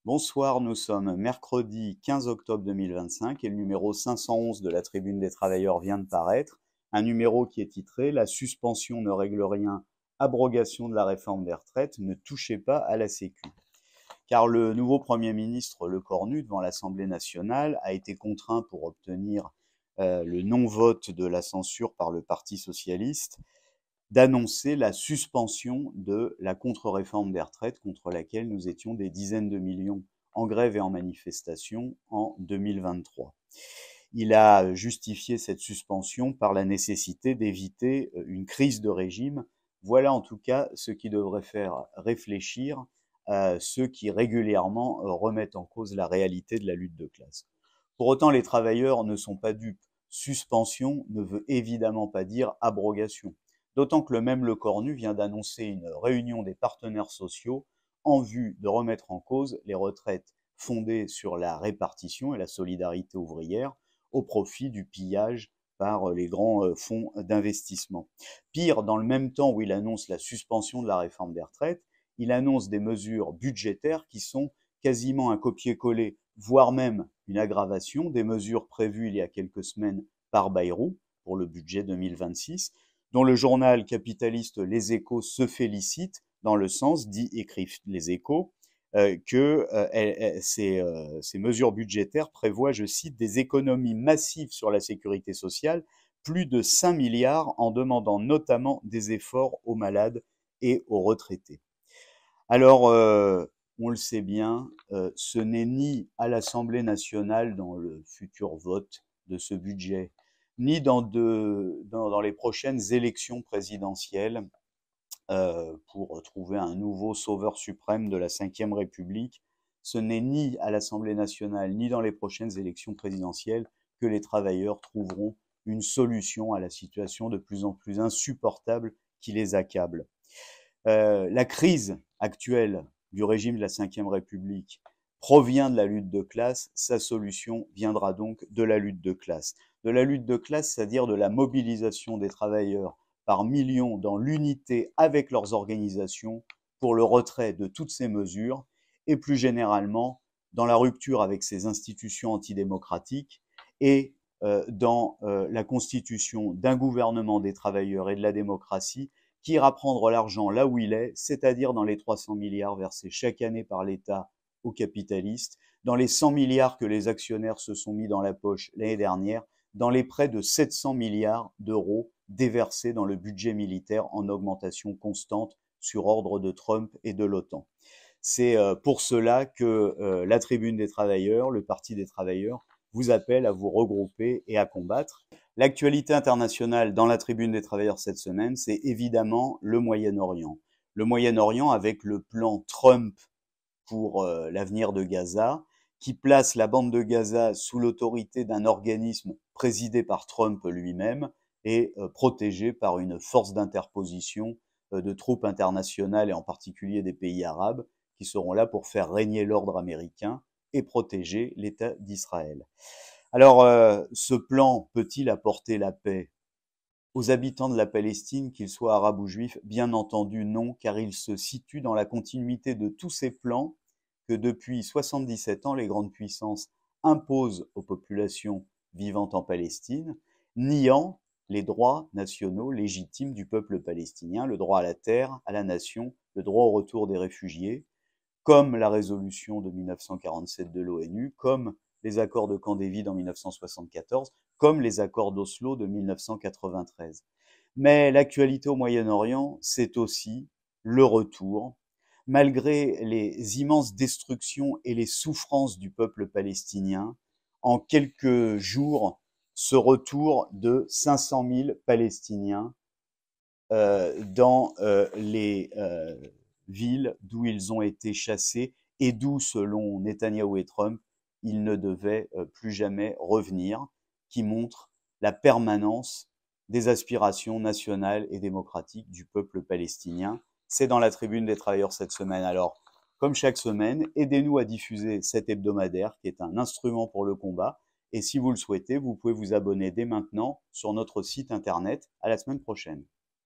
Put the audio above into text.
Bonsoir, nous sommes mercredi 15 octobre 2025 et le numéro 511 de la Tribune des Travailleurs vient de paraître. Un numéro qui est titré « La suspension ne règle rien, abrogation de la réforme des retraites, ne touchez pas à la Sécu ». Car le nouveau Premier ministre Lecornu, devant l'Assemblée nationale, a été contraint pour obtenir le non-vote de la censure par le Parti socialiste d'annoncer la suspension de la contre-réforme des retraites contre laquelle nous étions des dizaines de millions en grève et en manifestation en 2023. Il a justifié cette suspension par la nécessité d'éviter une crise de régime. Voilà en tout cas ce qui devrait faire réfléchir ceux qui régulièrement remettent en cause la réalité de la lutte de classe. Pour autant, les travailleurs ne sont pas dupes. Suspension ne veut évidemment pas dire abrogation. D'autant que le même Lecornu vient d'annoncer une réunion des partenaires sociaux en vue de remettre en cause les retraites fondées sur la répartition et la solidarité ouvrière au profit du pillage par les grands fonds d'investissement. Pire, dans le même temps où il annonce la suspension de la réforme des retraites, il annonce des mesures budgétaires qui sont quasiment un copier-coller, voire même une aggravation des mesures prévues il y a quelques semaines par Bayrou pour le budget 2026, dont le journal capitaliste Les Échos se félicite, dans le sens, écrivent Les Échos, que ces mesures budgétaires prévoient, je cite, des économies massives sur la sécurité sociale, plus de 5 milliards en demandant notamment des efforts aux malades et aux retraités. Alors, on le sait bien, ce n'est ni à l'Assemblée nationale dans le futur vote de ce budget, ni dans les prochaines élections présidentielles pour trouver un nouveau sauveur suprême de la Ve République. Ce n'est ni à l'Assemblée nationale, ni dans les prochaines élections présidentielles que les travailleurs trouveront une solution à la situation de plus en plus insupportable qui les accable. La crise actuelle du régime de la Ve République provient de la lutte de classe, sa solution viendra donc de la lutte de classe. De la lutte de classe, c'est-à-dire de la mobilisation des travailleurs par millions dans l'unité avec leurs organisations pour le retrait de toutes ces mesures et plus généralement dans la rupture avec ces institutions antidémocratiques et dans la constitution d'un gouvernement des travailleurs et de la démocratie qui ira prendre l'argent là où il est, c'est-à-dire dans les 300 milliards versés chaque année par l'État aux capitalistes, dans les 100 milliards que les actionnaires se sont mis dans la poche l'année dernière, dans les près de 700 milliards d'euros déversés dans le budget militaire en augmentation constante sur ordre de Trump et de l'OTAN. C'est pour cela que la Tribune des Travailleurs, le Parti des Travailleurs, vous appelle à vous regrouper et à combattre. L'actualité internationale dans la Tribune des Travailleurs cette semaine, c'est évidemment le Moyen-Orient. Le Moyen-Orient avec le plan Trump pour l'avenir de Gaza, qui place la bande de Gaza sous l'autorité d'un organisme présidé par Trump lui-même et protégé par une force d'interposition de troupes internationales et en particulier des pays arabes qui seront là pour faire régner l'ordre américain et protéger l'État d'Israël. Alors, ce plan peut-il apporter la paix aux habitants de la Palestine, qu'ils soient arabes ou juifs? Bien entendu non, car il se situe dans la continuité de tous ces plans que depuis 77 ans, les grandes puissances imposent aux populations vivant en Palestine, niant les droits nationaux légitimes du peuple palestinien, le droit à la terre, à la nation, le droit au retour des réfugiés, comme la résolution de 1947 de l'ONU, comme les accords de Camp David en 1974, comme les accords d'Oslo de 1993. Mais l'actualité au Moyen-Orient, c'est aussi le retour, malgré les immenses destructions et les souffrances du peuple palestinien, en quelques jours, ce retour de 500 000 Palestiniens dans les villes d'où ils ont été chassés et d'où, selon Netanyahou et Trump, ils ne devaient plus jamais revenir, qui montre la permanence des aspirations nationales et démocratiques du peuple palestinien. C'est dans la Tribune des Travailleurs cette semaine. Alors, comme chaque semaine, aidez-nous à diffuser cet hebdomadaire qui est un instrument pour le combat. Et si vous le souhaitez, vous pouvez vous abonner dès maintenant sur notre site internet. À la semaine prochaine.